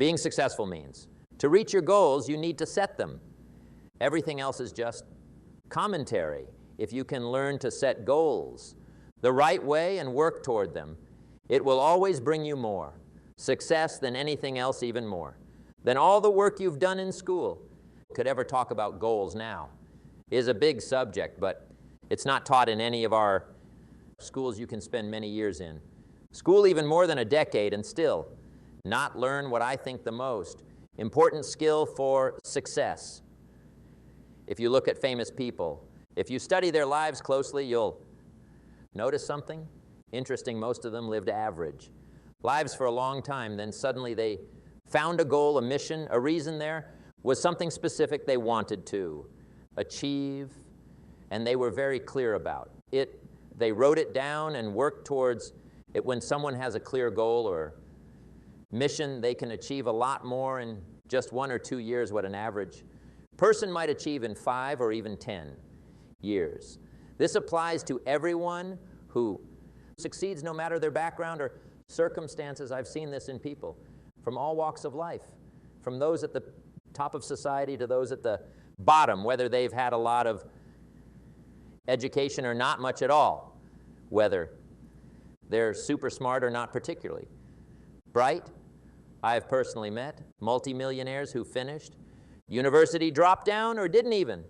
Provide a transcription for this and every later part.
Being successful means to reach your goals, you need to set them. Everything else is just commentary. If you can learn to set goals the right way and work toward them, it will always bring you more success than anything else, even more than all the work you've done in school could ever talk about. Goals now is a big subject, but it's not taught in any of our schools you can spend many years in. School even more than a decade, and still not learn what I think the most important skill for success. If you look at famous people, if you study their lives closely, you'll notice something interesting. Most of them lived average lives for a long time. Then suddenly they found a goal, a mission, a reason. There was something specific they wanted to achieve, and they were very clear about it. They wrote it down and worked towards it. When someone has a clear goal or mission, they can achieve a lot more in just 1 or 2 years what an average person might achieve in 5 or even 10 years. This applies to everyone who succeeds, no matter their background or circumstances. I've seen this in people from all walks of life, from those at the top of society to those at the bottom, whether they've had a lot of education or not much at all, whether they're super smart or not particularly bright. I've personally met multimillionaires who finished university, dropped down, or didn't even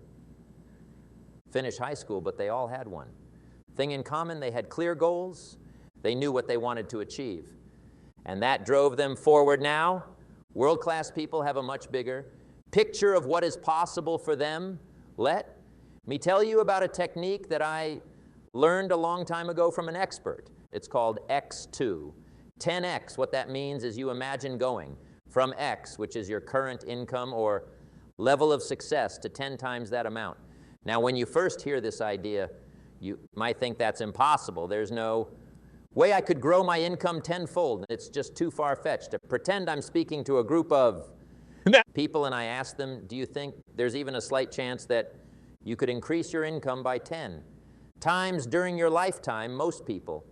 finish high school, but they all had one thing in common. They had clear goals. They knew what they wanted to achieve, and that drove them forward. Now, world-class people have a much bigger picture of what is possible for them. Let me tell you about a technique that I learned a long time ago from an expert. It's called X2. 10X, what that means is you imagine going from X, which is your current income or level of success, to 10 times that amount. Now, when you first hear this idea, you might think that's impossible. There's no way I could grow my income tenfold. It's just too far-fetched to pretend I'm speaking to a group of people and I ask them, do you think there's even a slight chance that you could increase your income by 10 times during your lifetime? Most people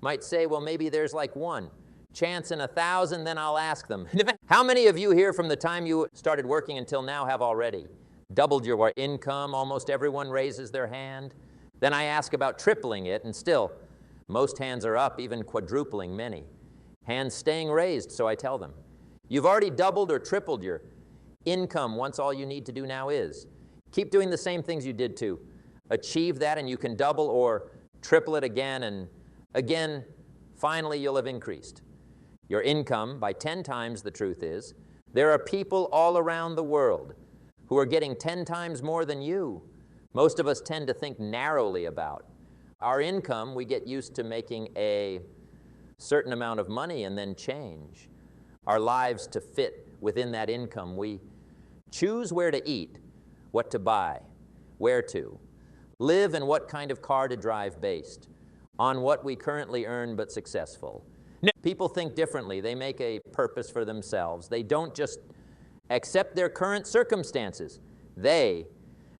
might say, well, maybe there's like 1 chance in 1,000. Then I'll ask them, how many of you here from the time you started working until now have already doubled your income? Almost everyone raises their hand. Then I ask about tripling it, and still most hands are up, even quadrupling, many hands staying raised. So I tell them, you've already doubled or tripled your income once. All you need to do now is keep doing the same things you did to achieve that, and you can double or triple it again and again. Finally, you'll have increased your income by 10 times. The truth is, there are people all around the world who are getting 10 times more than you. Most of us tend to think narrowly about our income. We get used to making a certain amount of money and then change our lives to fit within that income. We choose where to eat, what to buy, where to live, and what kind of car to drive based on what we currently earn but successful. People think differently. They make a purpose for themselves. They don't just accept their current circumstances. They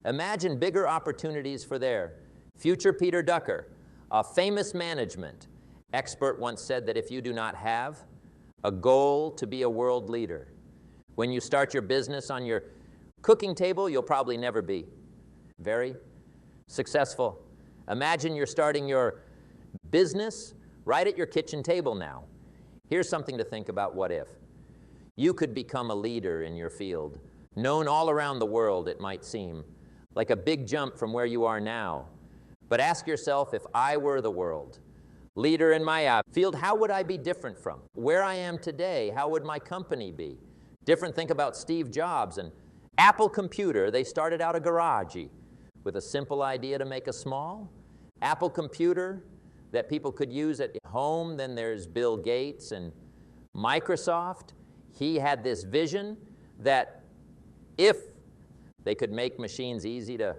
imagine bigger opportunities for their future. Peter Ducker, a famous management expert, once said that if you do not have a goal to be a world leader, when you start your business on your cooking table, you'll probably never be very successful. Imagine you're starting your business right at your kitchen table now. Here's something to think about. What if you could become a leader in your field, known all around the world? It might seem like a big jump from where you are now. But ask yourself, if I were the world leader in my field, how would I be different from where I am today? How would my company be different? Think about Steve Jobs and Apple Computer. They started out a garage with a simple idea to make a small Apple computer that people could use at home. Then there's Bill Gates and Microsoft. He had this vision that if they could make machines easy to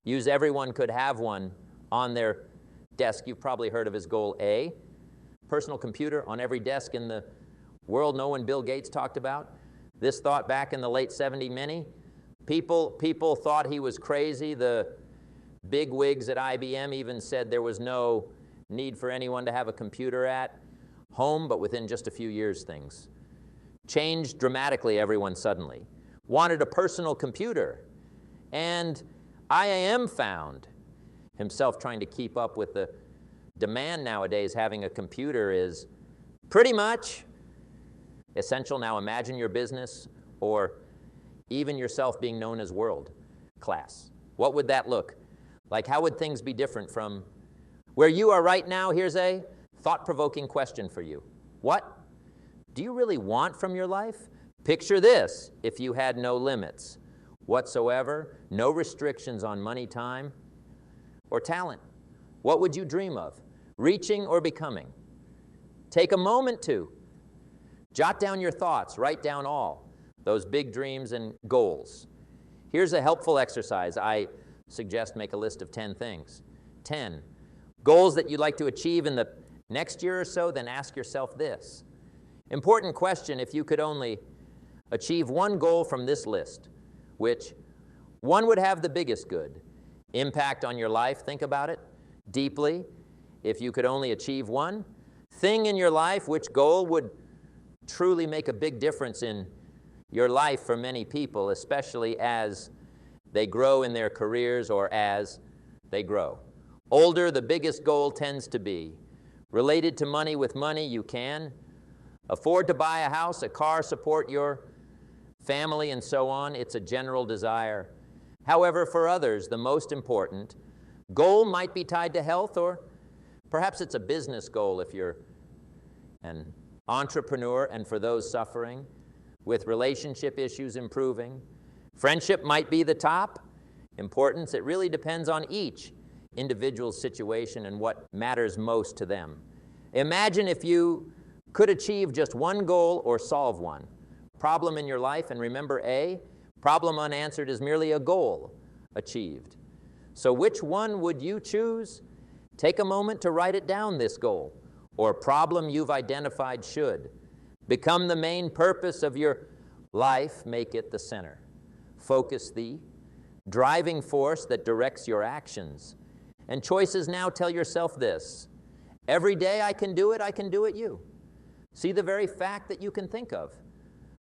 use, everyone could have one on their desk. You've probably heard of his goal A, personal computer on every desk in the world. Know when Bill Gates talked about this thought back in the late 70s, many people thought he was crazy. The big wigs at IBM even said there was no need for anyone to have a computer at home. But within just a few years, things changed dramatically everyone suddenly. Wanted a personal computer. And IAM found himself trying to keep up with the demand nowadays. Having a computer is pretty much essential. Now imagine your business or even yourself being known as world class. What would that look like? How would things be different from where you are right now? Here's a thought-provoking question for you. What do you really want from your life? Picture this: if you had no limits whatsoever, no restrictions on money, time, or talent, what would you dream of, reaching or becoming? Take a moment to jot down your thoughts, write down all those big dreams and goals. Here's a helpful exercise. I suggest make a list of 10 things. 10 goals that you'd like to achieve in the next year or so. Then ask yourself this important question: if you could only achieve one goal from this list, which one would have the biggest good impact on your life? Think about it deeply. If you could only achieve one thing in your life, which goal would truly make a big difference in your life for many people, especially as they grow in their careers or as they grow? Older, the biggest goal tends to be related to money. With money, you can afford to buy a house, a car, support your family, and so on. It's a general desire. However, for others, the most important goal might be tied to health, or perhaps it's a business goal if you're an entrepreneur, and for those suffering with relationship issues improving. Friendship might be the top importance. It really depends on each individual's situation and what matters most to them. Imagine if you could achieve just one goal or solve one problem in your life, and remember, a problem unanswered is merely a goal achieved. So which one would you choose? Take a moment to write it down. This goal or problem you've identified should become the main purpose of your life. Make it the center. Focus, the driving force that directs your actions and choices. Now tell yourself this: every day I can do it, you. See the very fact that you can think of.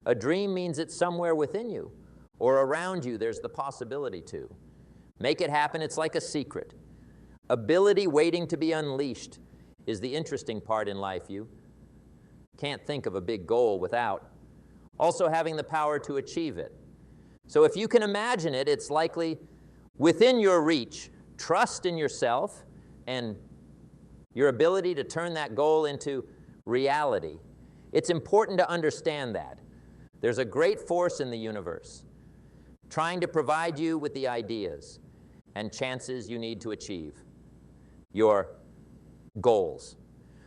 A dream means it's somewhere within you or around you. There's the possibility to make it happen. It's like a secret ability waiting to be unleashed is the interesting part in life. You can't think of a big goal without also having the power to achieve it. So if you can imagine it, it's likely within your reach. Trust in yourself and your ability to turn that goal into reality. It's important to understand that there's a great force in the universe trying to provide you with the ideas and chances you need to achieve your goals.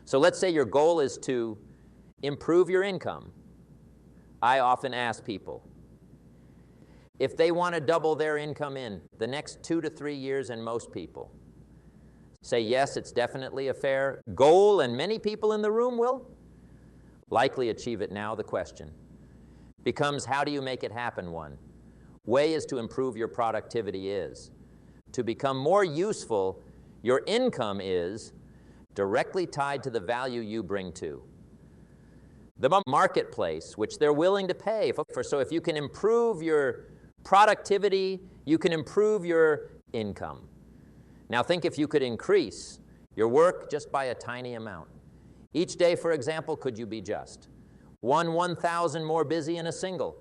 So let's say your goal is to improve your income. I often ask people if they want to double their income in the next 2 to 3 years, and most people say yes, it's definitely a fair goal, and many people in the room will likely achieve it. Now the question becomes, how do you make it happen? One way is to improve your productivity, is to become more useful. Your income is directly tied to the value you bring to the marketplace, which they're willing to pay for. So if you can improve your productivity, you can improve your income. Now think if you could increase your work just by a tiny amount. Each day, for example, could you be just 1,000 more busy in a single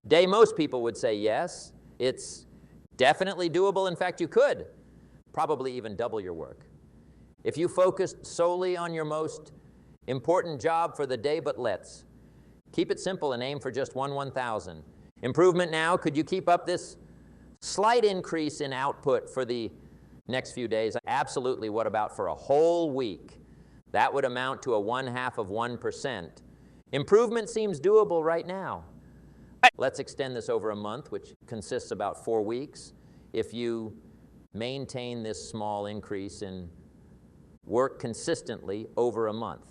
day? Most people would say yes, it's definitely doable. In fact, you could probably even double your work if you focused solely on your most important job for the day. But let's keep it simple and aim for just 1,000. Improvement now, could you keep up this slight increase in output for the next few days? Absolutely. What about for a whole week? That would amount to a 0.5%. Improvement seems doable right now. Let's extend this over a month, which consists about 4 weeks. If you maintain this small increase in work consistently over a month,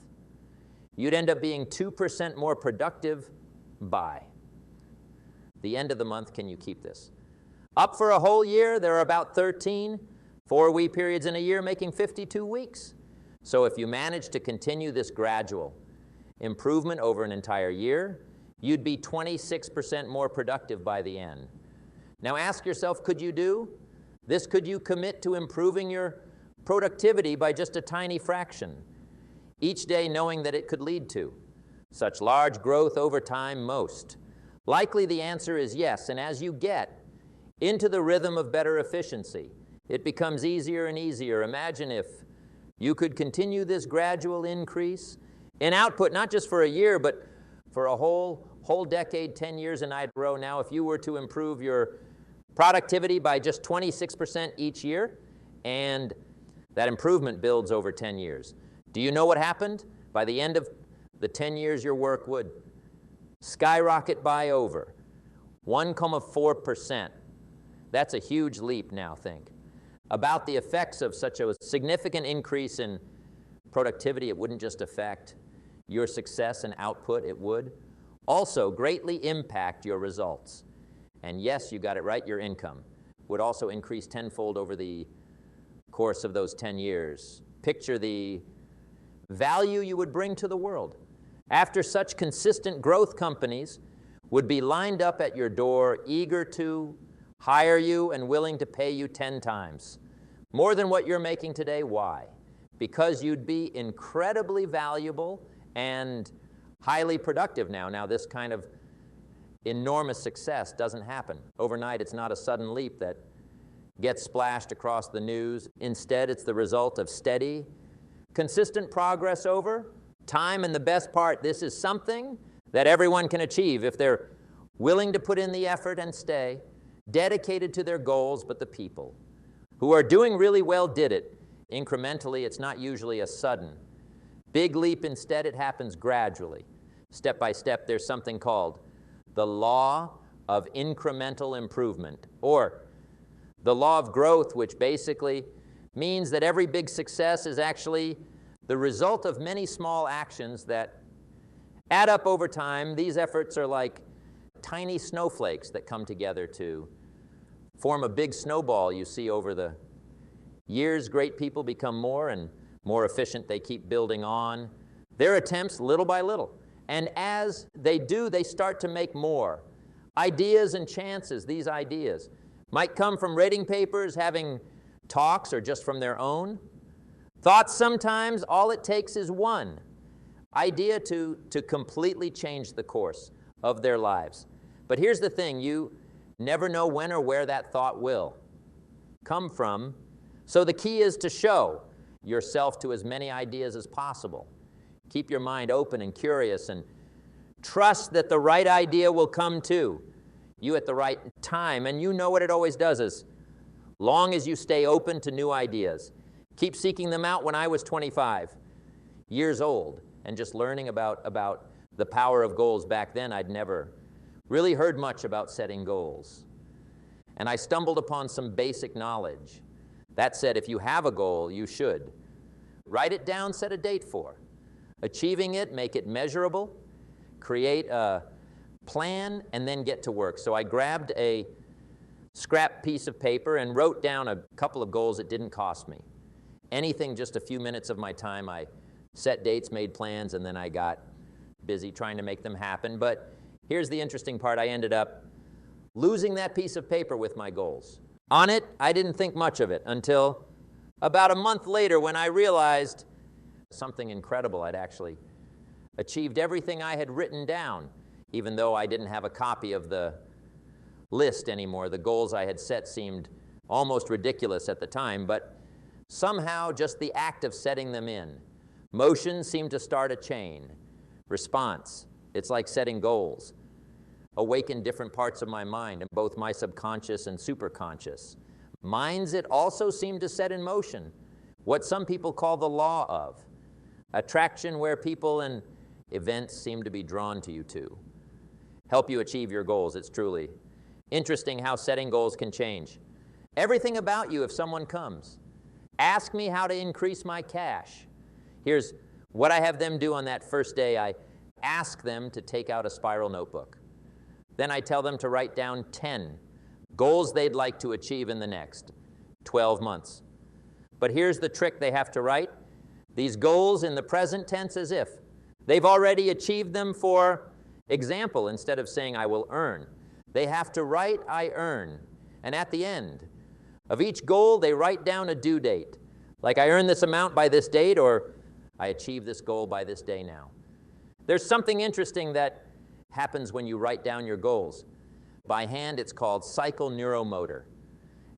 you'd end up being 2% more productive by the end of the month. Can you keep this up for a whole year? There are about 13 4-week periods in a year, making 52 weeks. So if you manage to continue this gradual improvement over an entire year, you'd be 26% more productive by the end. Now ask yourself, could you do this? Could you commit to improving your productivity by just a tiny fraction each day, knowing that it could lead to such large growth over time? Most likely the answer is yes, and as you get into the rhythm of better efficiency, it becomes easier and easier. Imagine if you could continue this gradual increase in output, not just for a year, but for a whole decade, 10 years in a row. Now, if you were to improve your productivity by just 26% each year, and that improvement builds over 10 years. Do you know what happened? By the end of the 10 years, your work would skyrocket by over 1.4%. That's a huge leap now, think. About the effects of such a significant increase in productivity, it wouldn't just affect your success and output, it would also greatly impact your results. And yes, you got it right, your income would also increase tenfold over the course of those 10 years. Picture the value you would bring to the world. After such consistent growth, companies would be lined up at your door, eager to hire you and willing to pay you 10 times more than what you're making today. Why? Because you'd be incredibly valuable and highly productive now. Now, this kind of enormous success doesn't happen overnight. It's not a sudden leap that gets splashed across the news. Instead, it's the result of steady, consistent progress over time. And the best part, this is something that everyone can achieve if they're willing to put in the effort and stay dedicated to their goals. But the people who are doing really well did it incrementally. It's not usually a sudden big leap. Instead, it happens gradually, step by step. There's something called the law of incremental improvement, or the law of growth, which basically means that every big success is actually the result of many small actions that add up over time. These efforts are like tiny snowflakes that come together to form a big snowball. You see, over the years, great people become more and more efficient. They keep building on their attempts little by little. And as they do, they start to make more ideas and chances. These ideas might come from rating papers, having talks, or just from their own thoughts. Sometimes all it takes is one idea to completely change the course of their lives. But here's the thing, you never know when or where that thought will come from. So the key is to show yourself to as many ideas as possible. Keep your mind open and curious, and trust that the right idea will come to you at the right time. And you know what it always does, as long as you stay open to new ideas. Keep seeking them out. When I was 25 years old and just learning about the power of goals back then, I'd never really heard much about setting goals. And I stumbled upon some basic knowledge that said, if you have a goal, you should write it down, set a date for achieving it, make it measurable, create a plan, and then get to work. So I grabbed a scrap piece of paper and wrote down a couple of goals. It didn't cost me anything, just a few minutes of my time. I set dates, made plans, and then I got busy trying to make them happen. But here's the interesting part. I ended up losing that piece of paper with my goals on it. I didn't think much of it until about a month later, when I realized something incredible. I'd actually achieved everything I had written down, even though I didn't have a copy of the list anymore. The goals I had set seemed almost ridiculous at the time, but somehow just the act of setting them in motion seemed to start a chain response. It's like setting goals awakened different parts of my mind, and both my subconscious and superconscious minds. It also seemed to set in motion what some people call the law of attraction, where people and events seem to be drawn to you to help you achieve your goals. It's truly interesting how setting goals can change everything about you. If someone comes, ask me how to increase my cash, here's what I have them do on that first day. I ask them to take out a spiral notebook. Then I tell them to write down 10 goals they'd like to achieve in the next 12 months. But here's the trick. They have to write these goals in the present tense as if they've already achieved them for Example, instead of saying, I will earn, they have to write, I earn. And at the end of each goal, they write down a due date. Like, I earn this amount by this date, or I achieve this goal by this day now. There's something interesting that happens when you write down your goals. By hand, it's called psychoneuromotor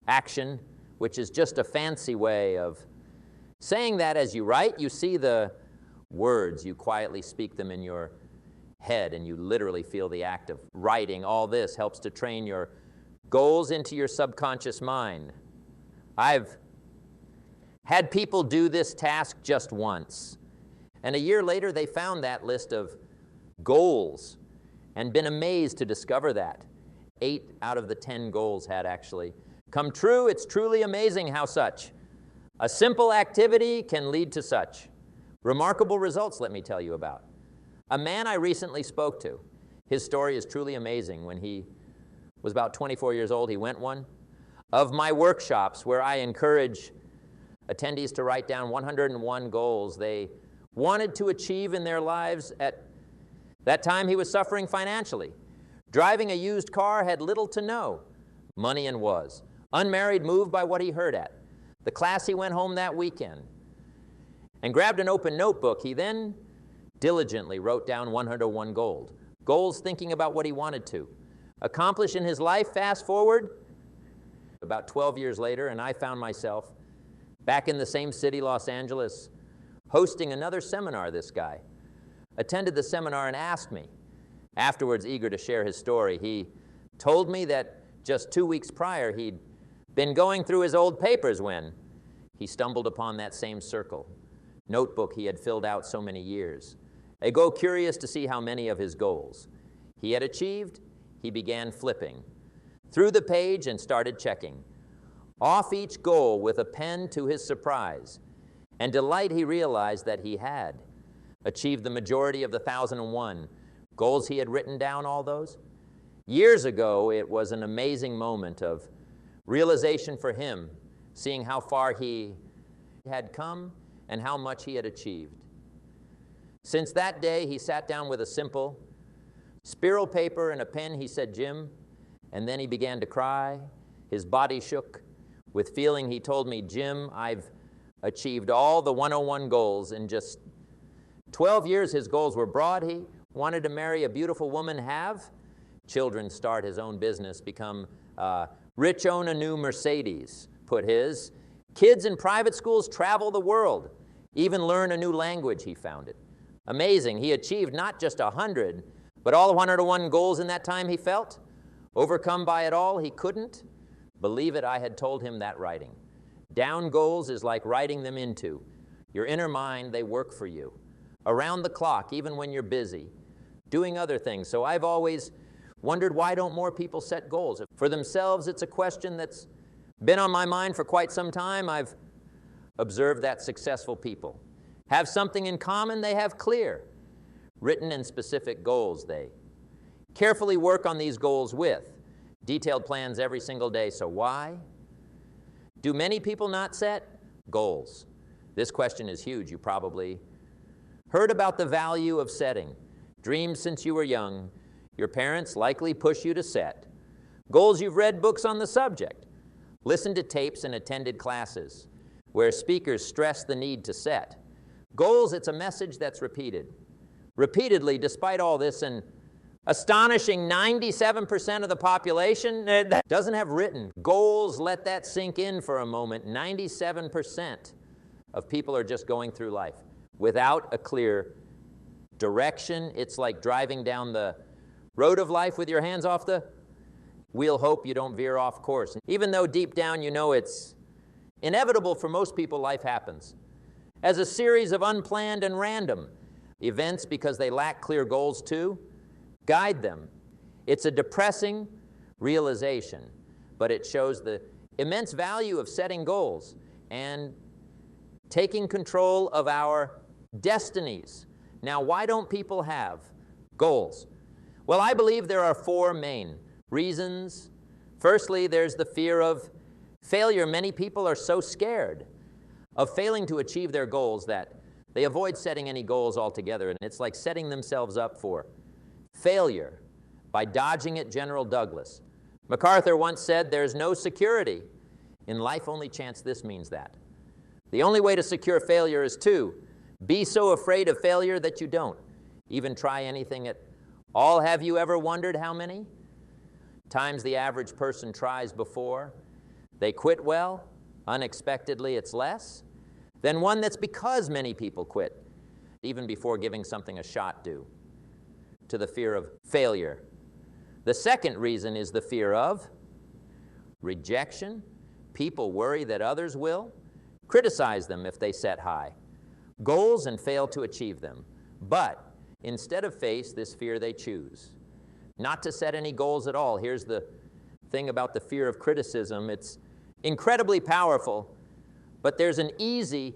action, which is just a fancy way of saying that as you write, you see the words, you quietly speak them in your head, and you literally feel the act of writing. All this helps to train your goals into your subconscious mind. I've had people do this task just once, and a year later they found that list of goals and been amazed to discover that 8 out of the 10 goals had actually come true. It's truly amazing how such a simple activity can lead to such remarkable results, let me tell you about. A man I recently spoke to, his story is truly amazing. When he was about 24 years old, he went one of my workshops where I encourage attendees to write down 101 goals they wanted to achieve in their lives. At that time, he was suffering financially. Driving a used car, had little to no money and was unmarried, moved by what he heard at the class he went home that weekend, and grabbed an open notebook. He then diligently wrote down 101 goals thinking about what he wanted to accomplish in his life. Fast forward about 12 years later, and I found myself back in the same city, Los Angeles, hosting another seminar. This guy attended the seminar and asked me, afterwards eager to share his story. He told me that just 2 weeks prior, he'd been going through his old papers when he stumbled upon that same circle notebook he had filled out so many years ago. Curious to see how many of his goals he had achieved, he began flipping through the page and started checking off each goal with a pen. To his surprise and delight, he realized that he had achieved the majority of the 1,001 goals he had written down all those years ago. It was an amazing moment of realization for him, seeing how far he had come and how much he had achieved. Since that day, he sat down with a simple spiral paper and a pen. He said, Jim, and then he began to cry. His body shook with feeling. He told me, Jim, I've achieved all the 101 goals in just 12 years. His goals were broad. He wanted to marry a beautiful woman, have children, start his own business, become rich, own a new Mercedes, put his kids in private schools, travel the world, even learn a new language. He found it amazing. He achieved not just 100, but all 101 goals in that time. He felt overcome by it all. He couldn't believe it. I had told him that writing down goals is like writing them into your inner mind. They work for you around the clock, even when you're busy doing other things. So I've always wondered, why don't more people set goals for themselves? It's a question that's been on my mind for quite some time. I've observed that successful people have something in common. They have clear, written and specific goals. They carefully work on these goals with detailed plans every single day. So why do many people not set goals? This question is huge. You probably heard about the value of setting dreams since you were young. Your parents likely push you to set goals. You've read books on the subject, listened to tapes, and attended classes where speakers stress the need to set goals. It's a message that's repeated repeatedly. Despite all this, an astonishing 97% of the population that doesn't have written goals. Let that sink in for a moment. 97% of people are just going through life without a clear direction. It's like driving down the road of life with your hands off the wheel. Hope you don't veer off course. Even though deep down you know it's inevitable for most people, life happens as a series of unplanned and random events because they lack clear goals to guide them. It's a depressing realization, but it shows the immense value of setting goals and taking control of our destinies. Now, why don't people have goals? Well, I believe there are 4 main reasons. Firstly, there's the fear of failure. Many people are so scared of failing to achieve their goals that they avoid setting any goals altogether. And it's like setting themselves up for failure by dodging it, General Douglas. MacArthur once said, "There's no security in life, only chance this means that." The only way to secure failure is to be so afraid of failure that you don't even try anything at all. Have you ever wondered how many times the average person tries before they quit? Well, unexpectedly it's less than one that's because many people quit even before giving something a shot due to the fear of failure. The second reason is the fear of rejection. People worry that others will criticize them if they set high goals and fail to achieve them. But instead of face this fear, they choose not to set any goals at all. Here's the thing about the fear of criticism. It's incredibly powerful, but there's an easy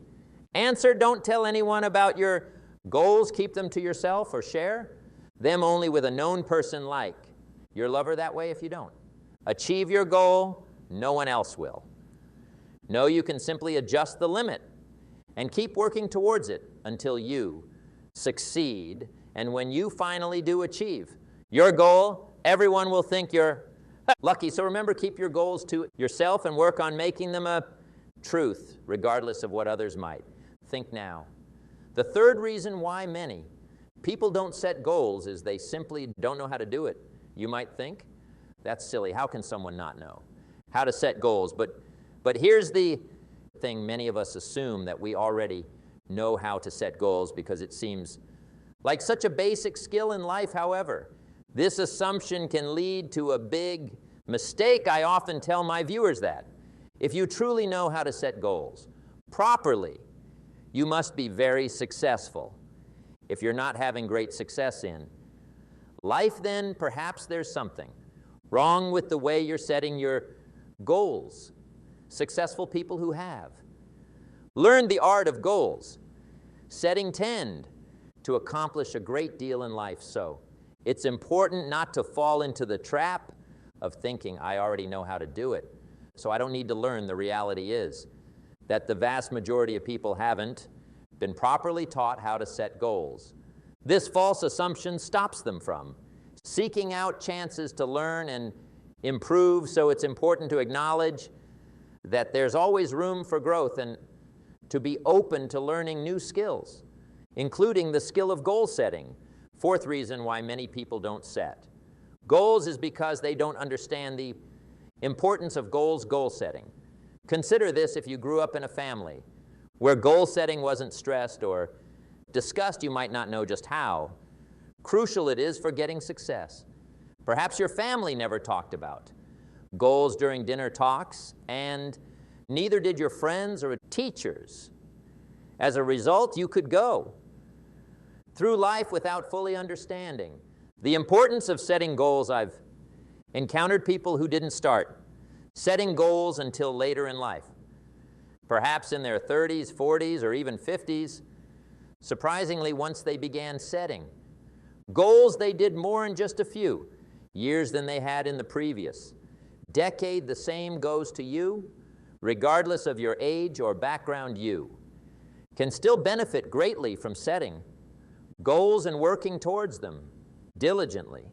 answer. Don't tell anyone about your goals. Keep them to yourself or share them only with a known person like your lover. That way, if you don't achieve your goal, no one else will. No, you can simply adjust the limit and keep working towards it until you succeed. And when you finally do achieve your goal, everyone will think you're lucky. So remember, keep your goals to yourself and work on making them a truth, regardless of what others might think now. The third reason why many people don't set goals is they simply don't know how to do it. You might think, that's silly. How can someone not know how to set goals? But here's the thing. Many of us assume that we already know how to set goals because it seems like such a basic skill in life. However, this assumption can lead to a big mistake. I often tell my viewers that if you truly know how to set goals properly, you must be very successful. If you're not having great success in life, then perhaps there's something wrong with the way you're setting your goals. Successful people who have learned the art of goals setting tend to accomplish a great deal in life. So it's important not to fall into the trap of thinking, I already know how to do it, so I don't need to learn. The reality is that the vast majority of people haven't been properly taught how to set goals. This false assumption stops them from seeking out chances to learn and improve. So it's important to acknowledge that there's always room for growth and to be open to learning new skills, including the skill of goal setting. Fourth reason why many people don't set goals is because they don't understand the importance of goal setting. Consider this: if you grew up in a family where goal setting wasn't stressed or discussed, you might not know just how crucial it is for getting success. Perhaps your family never talked about goals during dinner talks, and neither did your friends or teachers. As a result, you could go through life without fully understanding the importance of setting goals. I've encountered people who didn't start setting goals until later in life, perhaps in their 30s, 40s, or even 50s. Surprisingly, once they began setting goals, they did more in just a few years than they had in the previous decade. The same goes to you. Regardless of your age or background, you can still benefit greatly from setting goals and working towards them diligently.